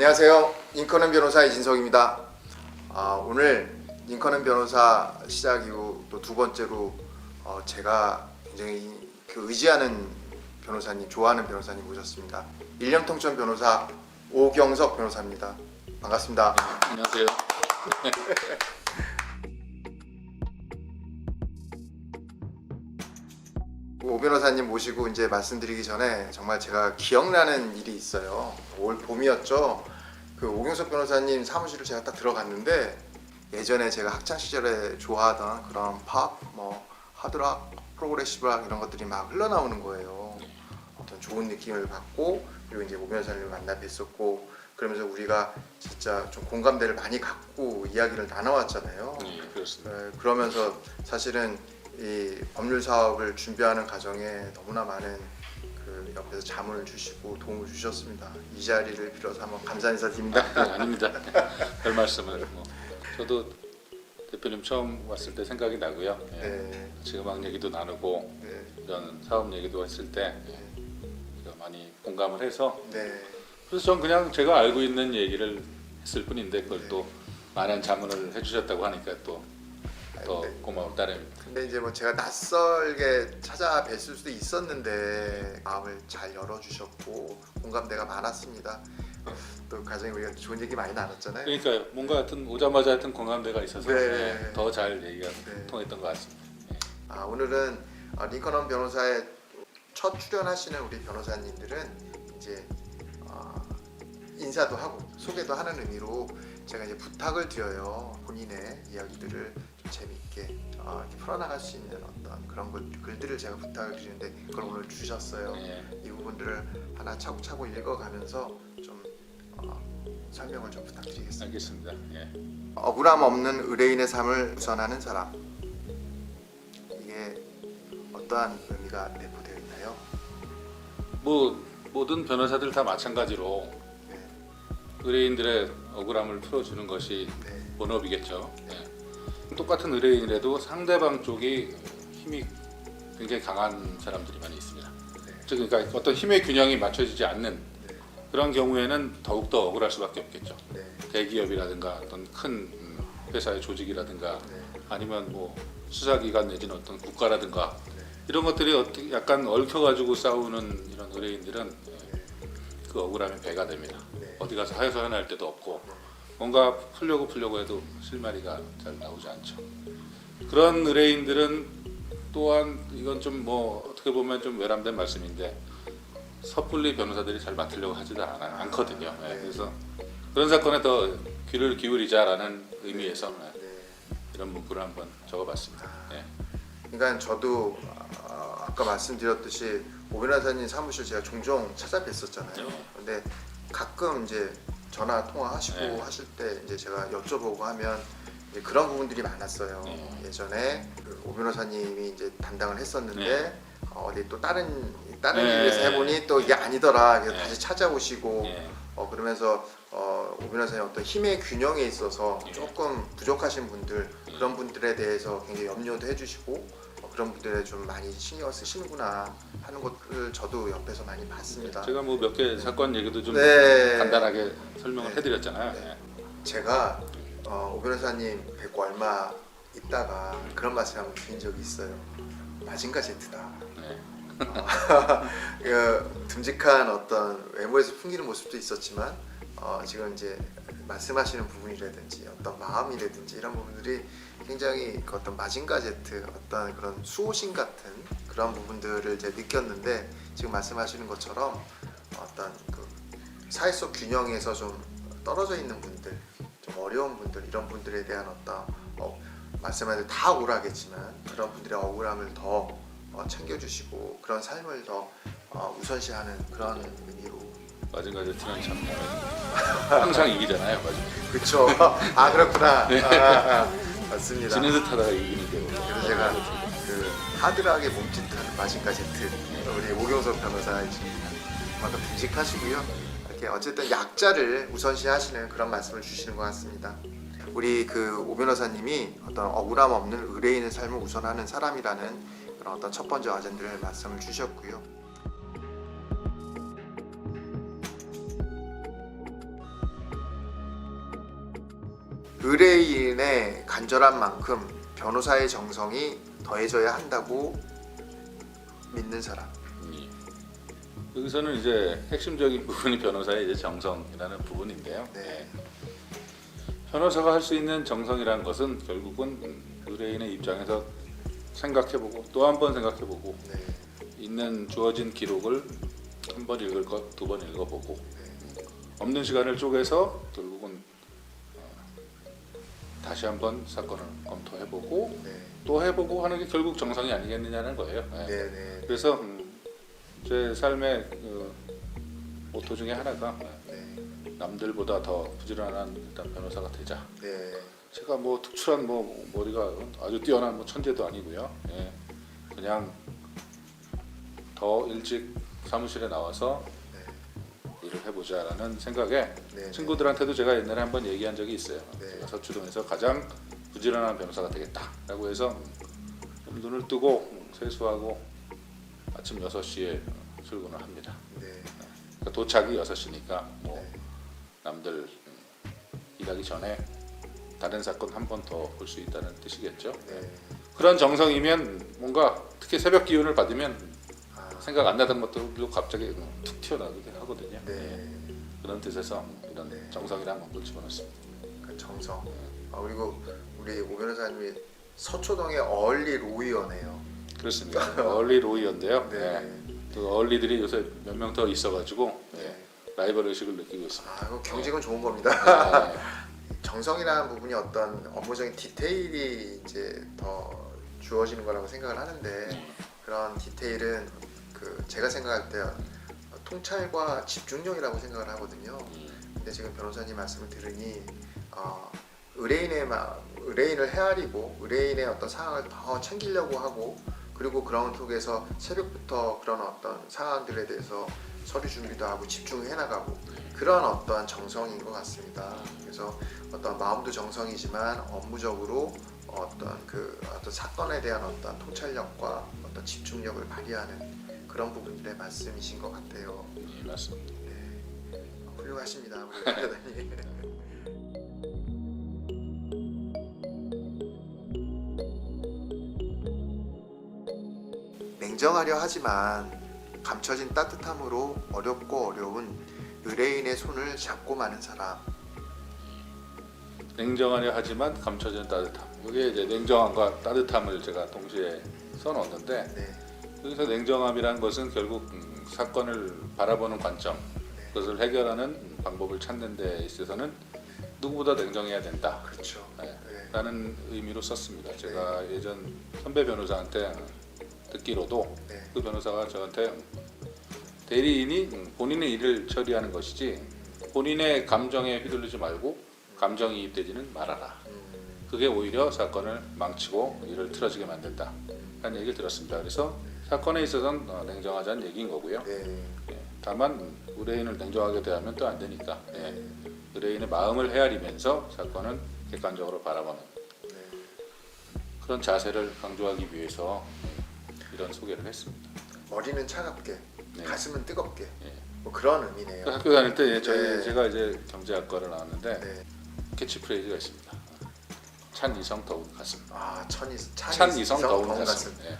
안녕하세요. 링컨은 변호사 이진석입니다. 오늘 링컨은 변호사 시작 이후 또 두 번째로 제가 굉장히 의지하는 변호사님, 좋아하는 변호사님 모셨습니다. 일념통천 변호사 오경석 변호사입니다. 반갑습니다. 안녕하세요. 오 변호사님 모시고 이제 말씀드리기 전에 정말 제가 기억나는 일이 있어요. 올 봄이었죠. 그 오경석 변호사님 사무실을 제가 딱 들어갔는데 예전에 제가 학창 시절에 좋아하던 그런 팝, 하드락, 프로그레시브락 이런 것들이 막 흘러나오는 거예요. 어떤 좋은 느낌을 받고 그리고 이제 오 변호사님을 만나 뵀었고 그러면서 우리가 진짜 좀 공감대를 많이 갖고 이야기를 나눠왔잖아요. 그렇습니다. 그러면서 사실은 이 법률 사업을 준비하는 과정에 너무나 많은 그 옆에서 자문을 주시고 도움을 주셨습니다. 이 자리를 빌어서 한번 감사 인사드립니다. 아닙니다. 별 말씀을. 저도 대표님 처음 왔을 때 생각이 나고요. 네. 지금 막 얘기도 나누고 네. 이런 사업 얘기도 했을 때 제가 많이 공감을 해서 네. 그래서 전 그냥 제가 알고 있는 얘기를 했을 뿐인데 그걸 네. 또 많은 자문을 해주셨다고 하니까 또 더 네. 고마운 따름입니다. 근데 이제 제가 낯설게 찾아뵀을 수도 있었는데 마음을 잘 열어주셨고 공감대가 많았습니다. 또 가정에 우리가 좋은 얘기 많이 나눴잖아요. 그러니까 뭔가 하여튼 오자마자 하여튼 공감대가 있어서 네. 더 잘 얘기가 네. 통했던 것 같습니다. 오늘은 링컨원 변호사의 첫 출연하시는 우리 변호사님들은 이제 인사도 하고 소개도 하는 의미로 제가 이제 부탁을 드려요. 본인의 이야기들을 좀 재미있게 이렇게 풀어나갈 수 있는 어떤 그런 글들을 제가 부탁을 드리는데 그걸 오늘 주셨어요. 이 부분들을 하나 차곡차곡 읽어가면서 좀 설명을 좀 부탁드리겠습니다. 알겠습니다. 억울함 없는 의뢰인의 삶을 우선하는 사람. 이게 어떠한 의미가 내포되어 있나요? 뭐 모든 변호사들 다 마찬가지로 네. 의뢰인들의 억울함을 풀어주는 것이 네. 본업이겠죠. 똑같은 의뢰인이라도 상대방 쪽이 힘이 굉장히 강한 사람들이 많이 있습니다. 네. 즉 그러니까 어떤 힘의 균형이 맞춰지지 않는 네. 그런 경우에는 더욱더 억울할 수밖에 없겠죠. 네. 대기업이라든가 어떤 큰 회사의 조직이라든가 네. 아니면 뭐 수사기관 내지는 어떤 국가라든가 네. 이런 것들이 어떻게 약간 얽혀가지고 싸우는 이런 의뢰인들은 그 억울함이 배가 됩니다. 네. 어디 가서 하소연할 데도 없고 뭔가 풀려고 해도 실마리가 잘 나오지 않죠. 그런 의뢰인들은 또한 이건 좀 어떻게 보면 좀 외람된 말씀인데 섣불리 변호사들이 잘 맡으려고 하지도 않거든요. 그래서 그런 사건에 더 귀를 기울이자라는 의미에서 이런 문구를 한번 적어봤습니다. 그러니까 저도 아까 말씀드렸듯이 오 변호사님 사무실 제가 종종 찾아뵀었잖아요. 근데 가끔 이제 전화 통화하시고 하실 때 이제 제가 여쭤보고 하면 이제 그런 부분들이 많았어요. 예전에 오 변호사님이 이제 담당을 했었는데 어디 또 다른 일에서 해보니 또 이게 아니더라. 그래서 다시 찾아오시고 그러면서 오 변호사님 어떤 힘의 균형에 있어서 조금 부족하신 분들 그런 분들에 대해서 굉장히 염려도 해주시고 그런 분들에 좀 많이 신경을 쓰시는구나 하는 것을 저도 옆에서 많이 봤습니다. 제가 뭐 몇 개 사건 얘기도 좀 네. 간단하게 설명을 해드렸잖아요. 제가 오 변호사님 뵙고 얼마 있다가 그런 말씀 한번 드린 적이 있어요. 마징가 제트다. 듬직한 어떤 외모에서 풍기는 모습도 있었지만 지금 이제 말씀하시는 부분이라든지 어떤 마음이라든지 이런 부분들이 굉장히 그 어떤 마징가 제트 어떤 그런 수호신 같은 그런 부분들을 이제 느꼈는데 지금 말씀하시는 것처럼 어떤 그 사회 속 균형에서 좀 떨어져 있는 분들 좀 어려운 분들 이런 분들에 대한 어떤 말씀하신 다 억울하겠지만 그런 분들의 억울함을 더 챙겨주시고 그런 삶을 더 우선시하는 그런 의미로 마징가 제트는 참 항상 이기잖아요. 그렇죠. 그렇구나. 맞습니다. 지는 듯하다가 이기는 게 그래서 제가 그 하드락의 몸짓한 마징가 제트 우리 오경석 변호사 그만큼 듬직하시고요. 이렇게 어쨌든 약자를 우선시하시는 그런 말씀을 주시는 것 같습니다. 우리 그 오 변호사님이 어떤 억울함 없는 의뢰인의 삶을 우선하는 사람이라는 그런 어떤 첫 번째 아젠다를 말씀을 주셨고요. 의뢰인의 간절한 만큼 변호사의 정성이 더해져야 한다고 믿는 사람. 여기서는 이제 핵심적인 부분이 변호사의 이제 정성이라는 부분인데요. 네. 변호사가 할 수 있는 정성이라는 것은 결국은 의뢰인의 입장에서 생각해보고 또 한 번 생각해보고 네. 있는 주어진 기록을 한 번 읽을 것, 두 번 읽어보고 네. 없는 시간을 쪼개서 결국은 다시 한번 사건을 검토해보고 네. 또 해보고 하는 게 결국 정성이 아니겠느냐는 거예요. 네. 네. 네. 그래서 제 삶의 모토 중에 하나가 네. 남들보다 더 부지런한 일단 변호사가 되자. 네. 제가 뭐 특출한 머리가 아주 뛰어난 천재도 아니고요. 예. 그냥 더 일찍 사무실에 나와서 네. 일을 해보자라는 생각에 네. 친구들한테도 제가 옛날에 한번 얘기한 적이 있어요. 네. 제가 서초동에서 가장 부지런한 변호사가 되겠다라고 해서 눈을 뜨고 세수하고 아침 6시에 출근을 합니다. 네. 그러니까 도착이 6시니까 뭐 네. 남들 일하기 전에 다른 사건 한 번 더 볼 수 있다는 뜻이겠죠. 네. 그런 정성이면 뭔가 특히 새벽 기운을 받으면 아, 생각 안 나던 것들도 갑자기 툭 튀어나오게 하거든요. 네. 그런 뜻에서 이런 네. 정성이라는 건물 집어넣습니다. 그 정성. 그리고 우리 오 변호사님이 서초동의 어얼리 로이어네요. 그렇습니다. 얼리 로이언데요. 네. 네. 또 얼리들이 요새 몇 명 더 있어가지고 네. 라이벌 의식을 느끼고 있습니다. 아, 이거 경직은 좋은 겁니다. 네. 정성이라는 부분이 어떤 업무적인 디테일이 이제 더 주어지는 거라고 생각을 하는데 그런 디테일은 그 제가 생각할 때 통찰과 집중력이라고 생각을 하거든요. 근데 지금 변호사님 말씀을 들으니 의뢰인을 헤아리고 의뢰인의 어떤 상황을 더 챙기려고 하고 그리고 그런 속에서 새벽부터 그런 어떤 상황들에 대해서 서류 준비도 하고 집중해 나가고 그런 어떤 정성인 것 같습니다. 그래서 어떤 마음도 정성이지만 업무적으로 어떤 사건에 대한 어떤 통찰력과 어떤 집중력을 발휘하는 그런 부분들의 말씀이신 것 같아요. 네, 맞습니다. 네, 훌륭하십니다, 우리 변호사님. 냉정하려 하지만 감춰진 따뜻함으로 어렵고 어려운 의뢰인의 손을 잡고 마는 사람. 냉정하려 하지만 감춰진 따뜻함. 이게 이제 냉정함과 따뜻함을 제가 동시에 써놓았는데 네, 여기서 냉정함이라는 것은 결국 사건을 바라보는 관점, 그것을 해결하는 방법을 찾는 데 있어서는 누구보다 냉정해야 된다. 그렇죠. 네, 네, 라는 의미로 썼습니다. 제가 예전 선배 변호사한테 듣기로도 네, 그 변호사가 저한테 대리인이 본인의 일을 처리하는 것이지 본인의 감정에 휘둘리지 말고 감정이입되지는 말아라. 그게 오히려 사건을 망치고 일을 틀어지게 만든다 라는 얘기를 들었습니다. 그래서 사건에 있어서는 냉정하자는 얘기인 거고요. 네, 예, 다만 의뢰인을 냉정하게 대하면 또 안 되니까 의뢰인의 마음을 헤아리면서 사건은 객관적으로 바라보는 네. 그런 자세를 강조하기 위해서 이런 소개를 했습니다. 머리는 차갑게, 네. 가슴은 뜨겁게. 예. 뭐 그런 의미네요. 학교 다닐 때 네. 제가 이제 경제학과를 나왔는데 네. 캐치프레이즈가 있습니다. 찬 이성 더운 가슴. 찬 이성 더운 가슴. 예.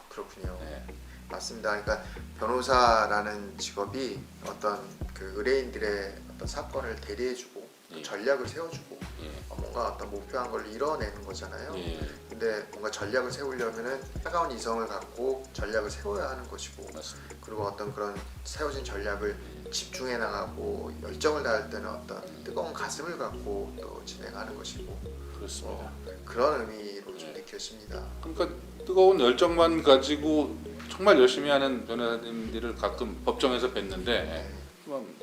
그렇군요. 예. 맞습니다. 그러니까 변호사라는 직업이 어떤 그 의뢰인들의 어떤 사건을 대리해주고 또 예. 전략을 세워주고 예. 뭔가 어떤 목표한 걸 이뤄내는 거잖아요. 예. 근데 뭔가 전략을 세우려면은 차가운 이성을 갖고 전략을 세워야 하는 것이고 맞습니다. 그리고 어떤 그런 세워진 전략을 집중해 나가고 열정을 다할 때는 어떤 뜨거운 가슴을 갖고 또 진행하는 것이고 그렇습니다. 그런 의미로 좀 네. 느껴집니다. 그러니까 뜨거운 열정만 가지고 정말 열심히 하는 변호사님들을 가끔 법정에서 뵀는데 네. 좀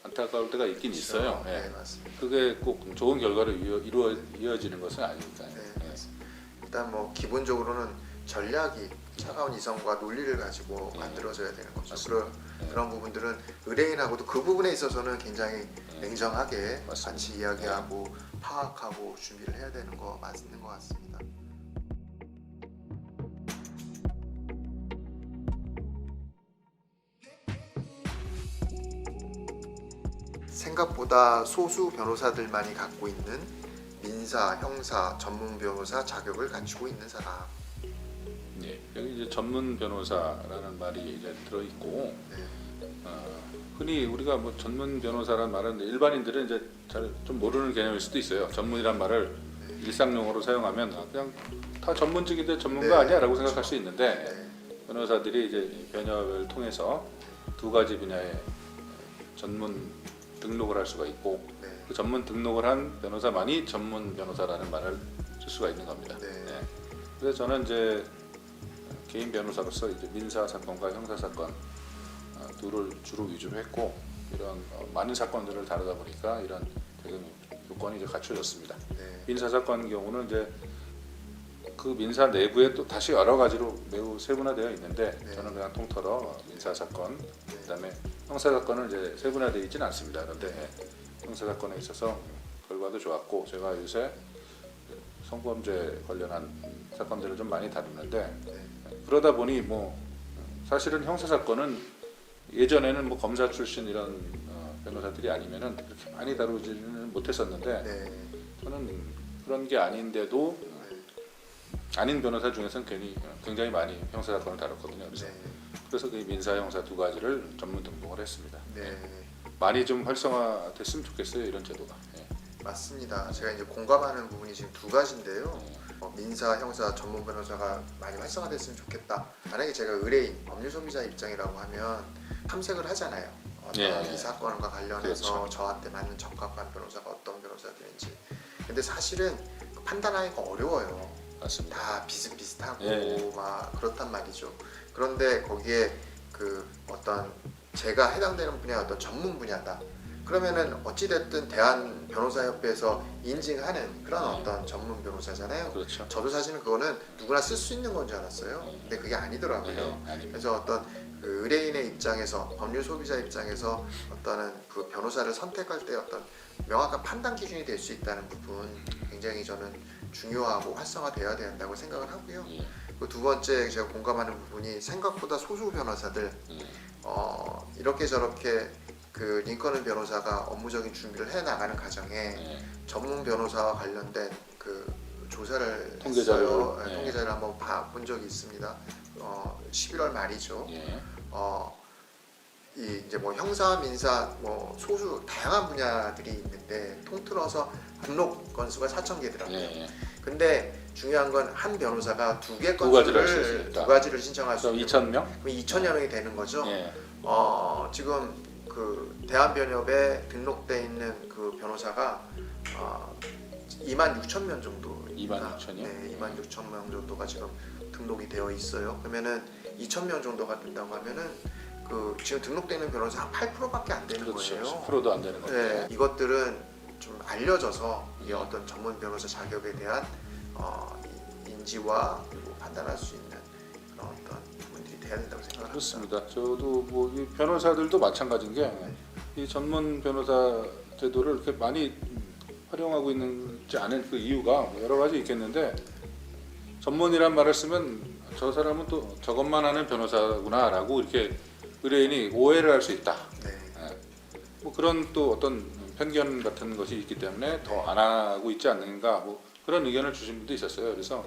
안타까울 때가 있긴 있어요. 예. 네, 맞습니다. 그게 꼭 좋은 결과로 이어지는 것은 아니니까요. 네, 예. 맞습니다. 일단 뭐 기본적으로는 전략이 차가운 이성과 논리를 가지고 네. 만들어져야 되는 거죠. 맞습니다. 그런 부분들은 의뢰인하고도 그 부분에 있어서는 굉장히 네. 냉정하게 맞습니다. 같이 이야기하고 파악하고 준비를 해야 되는 거 맞는 것 같습니다. 생각보다 소수 변호사들만이 갖고 있는 민사, 형사, 전문 변호사 자격을 갖추고 있는 사람. 예, 여기 이제 전문 변호사라는 말이 이제 들어 있고 네. 흔히 우리가 뭐 전문 변호사라는 말은 일반인들은 이제 잘 좀 모르는 개념일 수도 있어요. 전문이란 말을 네. 일상용어로 사용하면 그냥 다 전문직인데 전문가 네. 아니야라고 생각할 수 있는데 네. 변호사들이 이제 변협을 통해서 두 가지 분야의 전문 등록을 할 수가 있고 네. 그 전문 등록을 한 변호사만이 전문 변호사라는 말을 쓸 수가 있는 겁니다. 네. 네. 그래서 저는 이제 개인 변호사로서 이제 민사 사건과 형사 사건 둘을 주로 위주로 했고 이런 많은 사건들을 다루다 보니까 이런 대응 요건이 이제 갖춰졌습니다. 네. 민사 사건 경우는 이제 그 민사 내부에 또 다시 여러 가지로 매우 세분화되어 있는데 네. 저는 그냥 통틀어 민사 사건, 네. 그다음에 형사 사건은 이제 세분화되어 있지는 않습니다. 그런데 형사 사건에 있어서 결과도 좋았고 제가 요새 성범죄 관련한 사건들을 좀 많이 다루는데 네. 그러다 보니 뭐 사실은 형사 사건은 예전에는 뭐 검사 출신 이런 변호사들이 아니면은 그렇게 많이 다루지는 못했었는데 네. 저는 그런 게 아닌데도 네. 아닌 변호사 중에서는 굉장히 많이 형사 사건을 다뤘거든요. 그래서 그 민사 형사 두 가지를 전문 등록을 했습니다. 네. 많이 좀 활성화됐으면 좋겠어요, 이런 제도가. 예. 맞습니다. 제가 이제 공감하는 부분이 지금 두 가지인데요. 민사, 형사, 전문 변호사가 많이 활성화됐으면 좋겠다. 만약에 제가 의뢰인, 법률 소비자 입장이라고 하면 탐색을 하잖아요. 이 사건과 관련해서 그렇죠. 저한테 맞는 적합한 변호사가 어떤 변호사들인지. 근데 사실은 판단하기가 어려워요. 맞습니다. 다 비슷비슷하고 예. 막 그렇단 말이죠. 그런데 거기에 그 어떤 제가 해당되는 분야가 어떤 전문 분야다. 그러면은 어찌됐든 대한 변호사협회에서 인증하는 그런 어떤 전문 변호사잖아요. 그렇죠. 저도 사실은 그거는 누구나 쓸 수 있는 건 줄 알았어요. 근데 그게 아니더라고요. 아닙니다. 그래서 어떤 그 의뢰인의 입장에서 법률 소비자 입장에서 어떤 그 변호사를 선택할 때 어떤 명확한 판단 기준이 될 수 있다는 부분 굉장히 저는 중요하고 활성화돼야 된다고 생각을 하고요. 예. 그 두 번째 제가 공감하는 부분이 생각보다 소수 변호사들 이렇게 저렇게 그 링컨은 변호사가 업무적인 준비를 해 나가는 과정에 전문 변호사와 관련된 그 조사를 통계자료를, 했어요. 네. 통계자료를 한번 본 적이 있습니다. 11월 말이죠. 예. 이 이제 뭐 형사, 민사, 뭐 소수 다양한 분야들이 있는데 통틀어서 등록 건수가 4,000개더라고요. 예. 근데 중요한 건 한 변호사가 두 개 두 가지를 할수 건수를 있으니까. 두 가지를 신청할 수 그럼 있는 2,000명? 그럼 2,000여 명이 되는 거죠. 예. 지금 그 대한변협에 등록돼 있는 그 변호사가 26,000명 정도. 26,000 이요? 네, 26,000명 정도가 지금 등록이 되어 있어요. 그러면은 2,000명 정도가 된다고 하면은 그 지금 등록되는 변호사 한 8%밖에 안 되는 그렇죠. 거예요. 10%도 안 되는 거죠. 네, 이것들은 좀 알려져서 이게 어떤 전문 변호사 자격에 대한 인지와 그리고 판단할 수 있는 그런 어떤 부분들이 돼야 된다고 생각합니다. 그렇습니다. 저도 뭐 이 변호사들도 마찬가지인 게 이 전문 변호사 제도를 이렇게 많이 활용하고 있지 않은 그 이유가 뭐 여러 가지 있겠는데 전문이란 말을 쓰면 저 사람은 또 저것만 하는 변호사구나라고 이렇게 의뢰인이 오해를 할 수 있다. 네. 뭐 그런 또 어떤 편견 같은 것이 있기 때문에 더 안 하고 있지 않는가 뭐 그런 의견을 주신 분도 있었어요. 그래서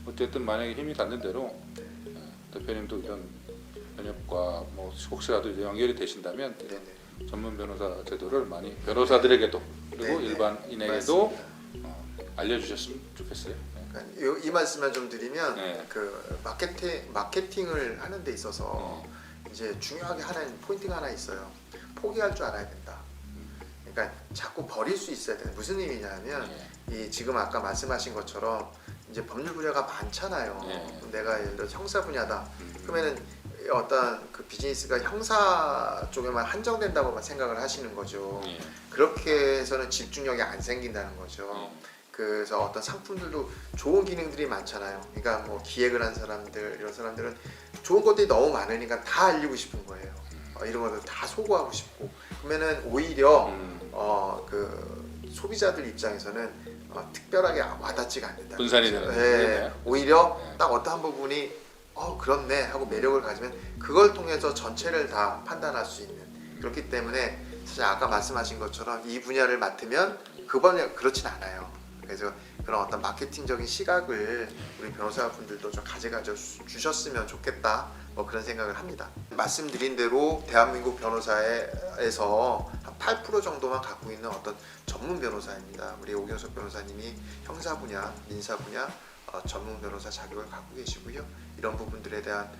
어쨌든 만약에 힘이 닿는 대로 대표님도 이런 변협과 뭐 혹시라도 이제 연결이 되신다면 네네. 전문 변호사 제도를 많이 변호사들에게도 그리고 네네. 일반인에게도 맞습니다. 알려주셨으면 좋겠어요. 네. 그러니까 이 말씀만 좀 드리면 네. 그 마케팅을 하는 데 있어서 이제 중요하게 하는 포인트가 하나 있어요. 포기할 줄 알아야 된다. 그러니까 자꾸 버릴 수 있어야 돼. 무슨 의미냐면 이 지금 아까 말씀하신 것처럼 이제 법률 분야가 많잖아요. 내가 예를 들어 형사 분야다. 그러면은 어떤 그 비즈니스가 형사 쪽에만 한정된다고만 생각을 하시는 거죠. 그렇게 해서는 집중력이 안 생긴다는 거죠. 그래서 어떤 상품들도 좋은 기능들이 많잖아요. 그러니까 뭐 기획을 한 사람들 이런 사람들은 좋은 것들이 너무 많으니까 다 알리고 싶은 거예요. 이런 것들 다 소구하고 싶고 그러면은 오히려 그 소비자들 입장에서는 특별하게 와닿지가 않는다. 분산이 되는 네. 오히려 딱 어떠한 부분이 그렇네 하고 매력을 가지면 그걸 통해서 전체를 다 판단할 수 있는 그렇기 때문에 사실 아까 말씀하신 것처럼 이 분야를 맡으면 그 분야 그렇진 않아요. 그래서 그런 어떤 마케팅적인 시각을 우리 변호사분들도 좀 가져가 주셨으면 좋겠다. 뭐 그런 생각을 합니다. 말씀드린 대로 대한민국 변호사에서 한 8% 정도만 갖고 있는 어떤 전문 변호사입니다. 우리 오경석 변호사님이 형사 분야, 민사 분야 전문 변호사 자격을 갖고 계시고요. 이런 부분들에 대한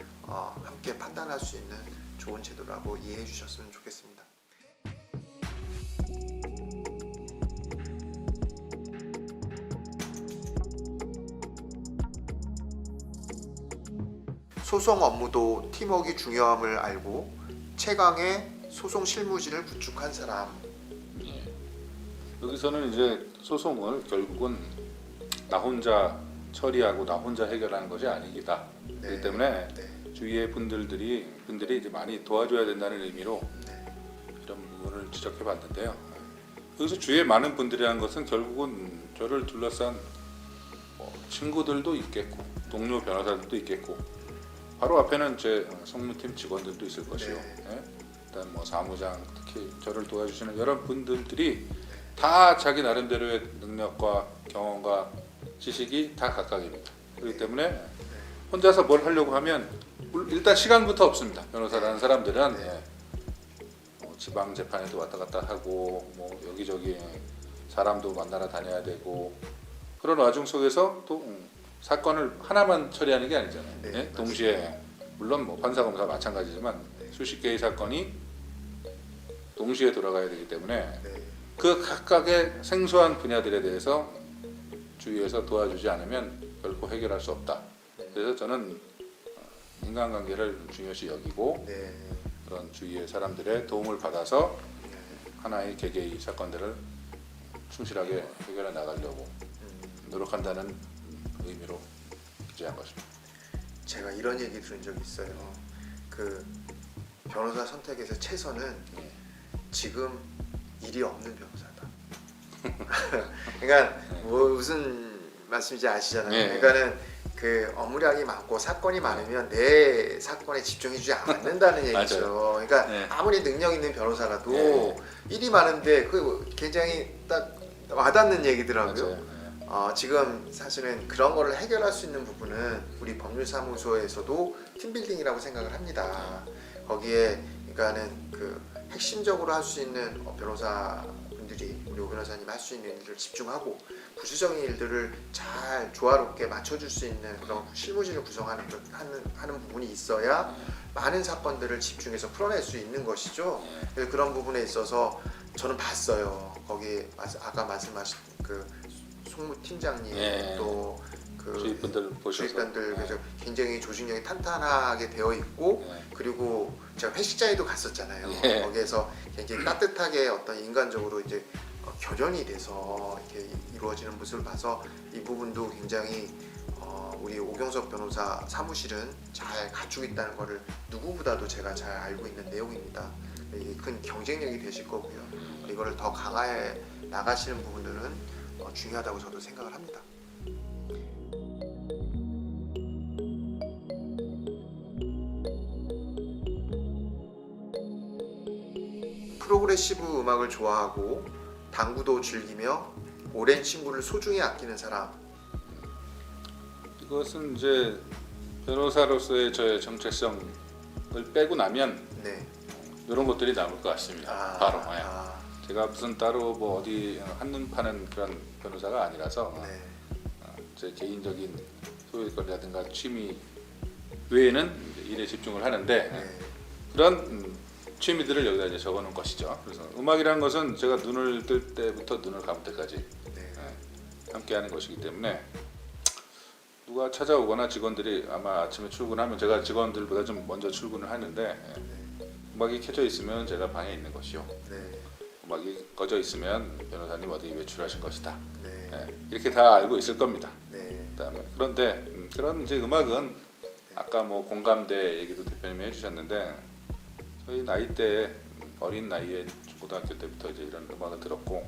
함께 판단할 수 있는 좋은 제도라고 이해해 주셨으면 좋겠습니다. 소송 업무도 팀워크가 중요함을 알고 최강의 소송 실무진을 구축한 사람. 예. 여기서는 이제 소송을 결국은 나 혼자 처리하고 나 혼자 해결하는 것이 아니기다. 네. 그렇기 때문에 네. 주위의 분들이 이제 많이 도와줘야 된다는 의미로 네. 이런 부분을 지적해 봤는데요. 여기서 주위에 많은 분들이라는 것은 결국은 저를 둘러싼 친구들도 있겠고 동료 변호사들도 있겠고 바로 앞에는 제 송무팀 직원들도 있을 것이요. 예? 일단 뭐 사무장 특히 저를 도와주시는 여러 분들이 다 자기 나름대로의 능력과 경험과 지식이 다 각각입니다. 그렇기 때문에 혼자서 뭘 하려고 하면 일단 시간부터 없습니다. 변호사라는 사람들은 지방 재판에도 왔다 갔다 하고 뭐 여기저기 사람도 만나러 다녀야 되고 그런 와중 속에서 또 사건을 하나만 처리하는 게 아니잖아요. 네, 예? 동시에 물론 뭐 판사 검사 마찬가지지만 수십 개의 사건이 동시에 돌아가야 되기 때문에 네. 그 각각의 생소한 분야들에 대해서 주위에서 도와주지 않으면 결코 해결할 수 없다. 그래서 저는 인간관계를 중요시 여기고 네. 그런 주위의 사람들의 도움을 받아서 하나의 개개의 사건들을 충실하게 해결해 나가려고 노력한다는 의미로 기재한 것입니다. 제가 이런 얘기 들은 적이 있어요. 그 변호사 선택에서 최선은 지금 일이 없는 변호사다. 그러니까 뭐 무슨 말씀인지 아시잖아요. 네. 그러니까는 그 업무량이 많고 사건이 많으면 내 사건에 집중해주지 않는다는 얘기죠. 그러니까 네. 아무리 능력 있는 변호사라도 네. 일이 많은데 그 굉장히 딱 와닿는 얘기더라고요. 맞아요. 지금 사실은 그런 거를 해결할 수 있는 부분은 우리 법률사무소에서도 팀빌딩이라고 생각을 합니다. 거기에 그러니까는 그 핵심적으로 할 수 있는 변호사분들이 우리 오 변호사님 할 수 있는 일들을 집중하고 부수적인 일들을 잘 조화롭게 맞춰줄 수 있는 그런 실무진을 구성하는 하는 부분이 있어야 많은 사건들을 집중해서 풀어낼 수 있는 것이죠. 그래서 그런 부분에 있어서 저는 봤어요. 거기 아까 말씀하신 그 송무팀장님 예. 또그 주위분들 보셔서 주위분들 그래서 굉장히 조직력이 탄탄하게 되어 있고 그리고 제가 회식 자리도 갔었잖아요. 예. 거기에서 굉장히 따뜻하게 어떤 인간적으로 이제 결연이 돼서 이렇게 이루어지는 모습을 봐서 이 부분도 굉장히 우리 오경석 변호사 사무실은 잘 갖추고 있다는 것을 누구보다도 제가 잘 알고 있는 내용입니다. 이게 큰 경쟁력이 되실 거고요. 이거를 더 강화해 나가시는 부분들은 중요하다고 저도 생각을 합니다. 프로그레시브 음악을 좋아하고 당구도 즐기며 오랜 친구를 소중히 아끼는 사람. 이것은 이제 변호사로서의 저의 정체성을 빼고 나면 네. 이런 것들이 남을 것 같습니다. 바로 제가 무슨 따로 뭐 어디 한눈 파는 그런 변호사가 아니라서 네. 제 개인적인 소유권이라든가 취미 외에는 이제 일에 집중을 하는데 네. 그런 취미들을 여기다 이제 적어놓은 것이죠. 그래서 음악이라는 것은 제가 눈을 뜰 때부터 눈을 감을 때까지 네. 함께하는 것이기 때문에 누가 찾아오거나 직원들이 아마 아침에 출근하면 제가 직원들보다 좀 먼저 출근을 하는데 음악이 켜져 있으면 제가 방에 있는 것이요. 네. 음악이 꺼져 있으면 변호사님 어디 외출하신 것이다. 네. 이렇게 다 알고 있을 겁니다. 네. 그다음에 그런데 그런 이제 음악은 아까 뭐 공감대 얘기도 대표님이 해주셨는데 저희 나이 때 어린 나이에 고등학교 때부터 이제 이런 음악을 들었고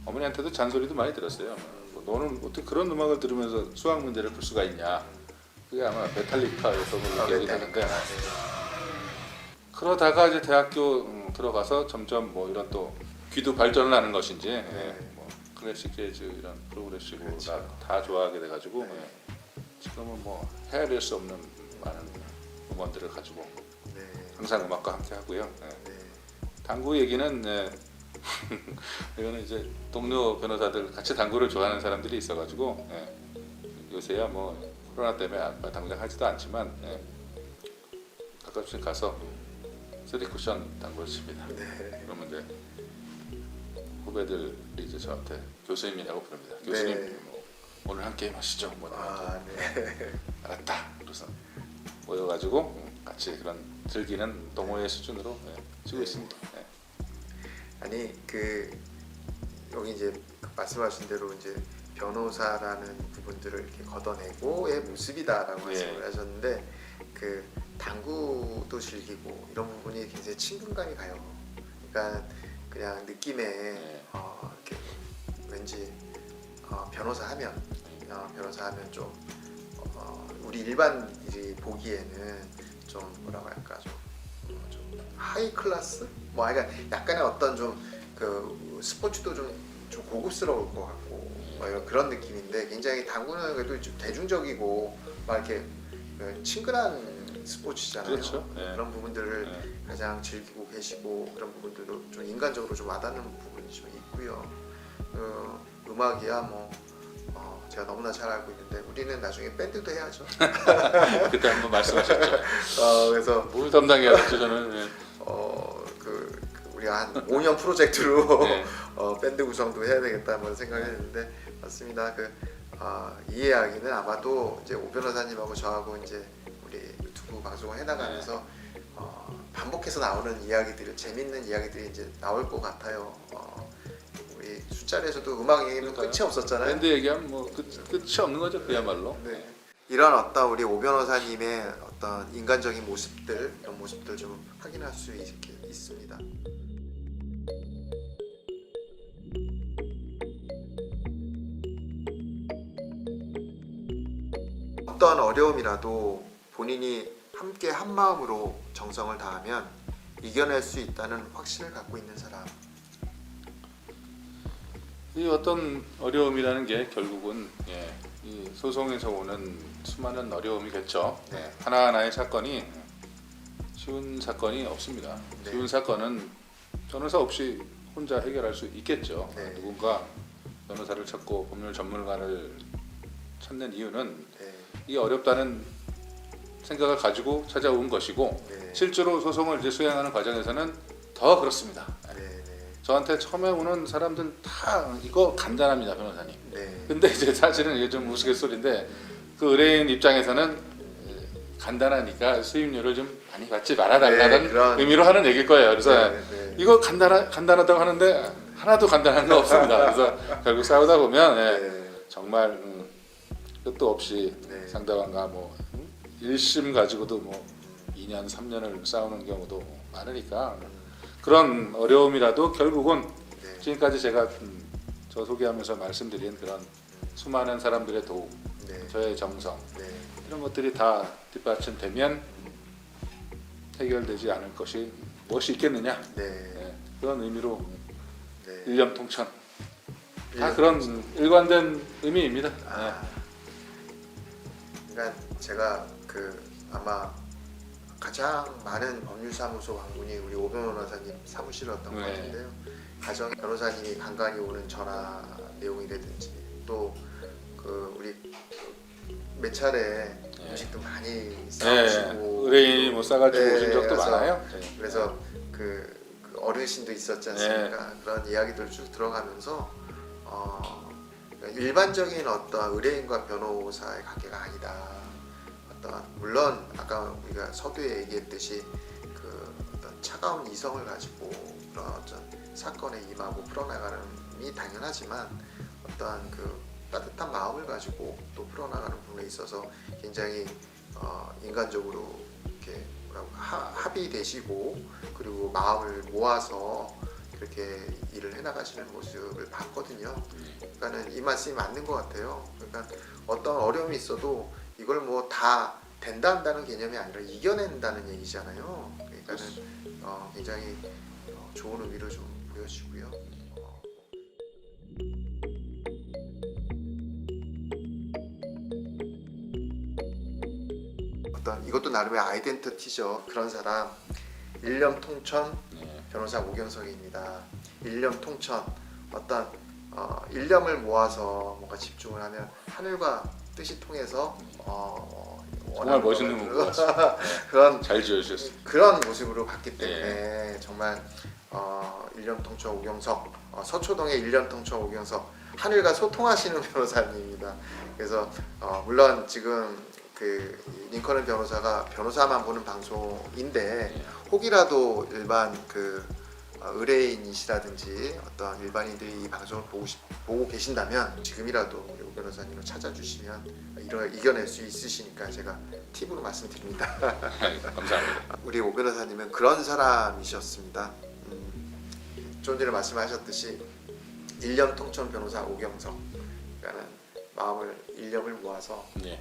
어머니한테도 잔소리도 많이 들었어요. 너는 어떻게 그런 음악을 들으면서 수학 문제를 풀 수가 있냐. 그게 아마 메탈리카였던 걸로 기억이 나는데 그러다가 이제 대학교 들어가서 점점 뭐 이런 또 귀도 발전을 하는 것인지 뭐 클래식 재즈 이런 프로그레시브 그렇죠. 다 좋아하게 돼가지고 네. 지금은 뭐 헤아릴 수 없는 많은 음원들을 가지고 네. 항상 음악과 함께 하고요. 네. 당구 얘기는 이거는 이제 동료 변호사들 같이 당구를 좋아하는 사람들이 있어가지고 요새야 뭐 코로나 때문에 당장 하지도 않지만 가끔씩 가서 3쿠션 당구를 칩니다. 네. 그러면 이제 후배들이 이제 저한테 교수님이라고 부릅니다. 교수님 네. 뭐 오늘 한 게임 하시죠. 뭐 네. 알았다. 그래서 모여가지고 같이 그런 즐기는 동호회 수준으로 치고 네. 있습니다. 아니 여기 이제 말씀하신 대로 이제 변호사라는 부분들을 이렇게 걷어내고의 모습이다라고 말씀을 하셨는데 당구도 즐기고 이런 부분이 굉장히 친근감이 가요. 그러니까 그냥 느낌에 이렇게 왠지 변호사 하면 좀 우리 일반인이 보기에는 좀 뭐라고 할까 좀 하이 클래스? 뭐 그러니까 약간의 어떤 좀 스포츠도 좀 고급스러울 것 같고 뭐 이런 그런 느낌인데 굉장히 당구는 그래도 좀 대중적이고 막 이렇게 친근한 스포츠잖아요. 그렇죠. 그런 부분들을 가장 즐기고 계시고 그런 부분들도 좀 인간적으로 좀 와닿는 부분이 좀 있고요. 음악이야 뭐 제가 너무나 잘 알고 있는데 우리는 나중에 밴드도 해야죠. 그때 한번 말씀하셨죠. 그래서 뭘 담당해야겠죠 저는. 우리 한 5년 프로젝트로 네. 밴드 구성도 해야 되겠다 뭐 생각을 했는데 맞습니다. 이 이야기는 아마도 이제 오 변호사님하고 저하고 이제 우리 유튜브 방송을 해나가면서 반복해서 나오는 이야기들이 재밌는 이야기들이 이제 나올 것 같아요. 우리 술자리에서도 음악 얘기는 끝이 없었잖아요. 밴드 얘기하면 뭐 끝이 없는 거죠 그야말로. 네. 이런 어떤 우리 오 변호사님의 어떤 인간적인 모습들 이런 모습들 좀 확인할 수 있습니다. 어떤 어려움이라도 본인이 함께 한 마음으로 정성을 다하면 이겨낼 수 있다는 확신을 갖고 있는 사람. 이 어떤 어려움이라는 게 결국은 이 소송에서 오는 수많은 어려움이겠죠. 네. 하나하나의 사건이 쉬운 사건이 없습니다. 네. 쉬운 사건은 변호사 없이 혼자 해결할 수 있겠죠. 네. 누군가 변호사를 찾고 법률 전문가를 찾는 이유는 네. 이 어렵다는 생각을 가지고 찾아온 것이고 네. 실제로 소송을 이제 수행하는 과정에서는 더 그렇습니다. 네. 네. 저한테 처음에 오는 사람들 다 이거 간단합니다, 변호사님. 네. 근데 이제 사실은 이게 좀 우스갯소리인데 그 의뢰인 입장에서는 간단하니까 수임료를 좀 많이 받지 말아달라는 그런 의미로 하는 얘기일 거예요. 그래서 네. 이거 간단하다고 하는데 하나도 간단한 거 없습니다. 그래서 결국 싸우다 보면 네. 정말 끝도 없이 네. 상대방과 뭐 1심 가지고도 뭐 2년, 3년을 싸우는 경우도 많으니까 그런 어려움이라도 결국은 네. 지금까지 제가 저 소개하면서 말씀드린 그런 수많은 사람들의 도움, 네. 저의 정성 네. 이런 것들이 다 뒷받침되면 해결되지 않을 것이 무엇이 있겠느냐. 네. 그런 의미로 네. 일념통천 다 일념 그런 일관된 의미입니다. 그러니까 제가 아마 가장 많은 법률사무소 방문이 우리 오 변호사님 사무실이었던 것 네. 같은데요. 가정 변호사님이 간간히 오는 전화 내용이라든지 또 우리 몇 차례 음식도 많이 싸우시고 의뢰인이 뭐 싸가지고 오신 적도 그래서- 많아요. 그래서 그 어르신도 있었지 않습니까? 그런 이야기들 쭉 들어가면서 일반적인 어떤 의뢰인과 변호사의 관계가 아니다. 물론 아까 우리가 서두에 얘기했듯이 어떤 차가운 이성을 가지고 그런 어떤 사건에 임하고 풀어나가는이 당연하지만 어떠한 따뜻한 마음을 가지고 또 풀어나가는 부분에 있어서 굉장히 인간적으로 이렇게 합의되시고 그리고 마음을 모아서 그렇게 일을 해나가시는 모습을 봤거든요. 그러니까는 이 말씀이 맞는 것 같아요. 그러니까 어떤 어려움이 있어도 이걸 뭐 다 된다 한다는 개념이 아니라 이겨낸다는 얘기잖아요. 그러니까는 굉장히 좋은 의미로 좀 보여지고요. 어떤 이것도 나름의 아이덴티티죠. 그런 사람 일념 통천 네. 변호사 오경석입니다. 일념 통천 어떤 일념을 모아서 뭔가 집중을 하면 하늘과 뜻이 통해서 정말 멋있는 문구 같습니다. 그런 잘 지어주셨어요. 그런 모습으로 봤기 때문에 정말 일념 통천 오경석 서초동의 일념 통천 오경석 하늘과 소통하시는 변호사님입니다. 그래서 물론 지금 그 링컨은 변호사가 변호사만 보는 방송인데 혹이라도 일반 그 의뢰인이시라든지 어떤 일반인들이 이 방송을 보고 계신다면 지금이라도 우리 오 변호사님을 찾아주시면 이겨낼 수 있으시니까 제가 팁으로 말씀드립니다. 감사합니다. 우리 오 변호사님은 그런 사람이셨습니다. 좀 전에 말씀하셨듯이 일념 통천 변호사 오경석, 그러니까는 마음을 일념을 모아서 네.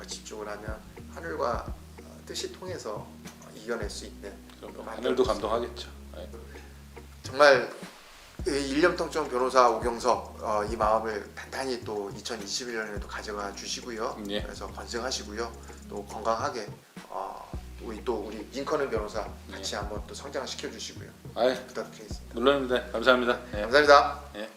집중을 하면 하늘과 뜻이 통해서 이겨낼 수 있는 그럼 하늘도 감동하겠죠. 네. 정말 일념 통천 변호사 오경석 이 마음을 단단히 또 2021년에도 가져가 주시고요. 네. 그래서 건승하시고요. 또 건강하게 우리 링컨은 변호사 같이 한번 또 성장시켜 주시고요. 아이, 부탁드리겠습니다. 물론입니다. 감사합니다. 네. 감사합니다. 네.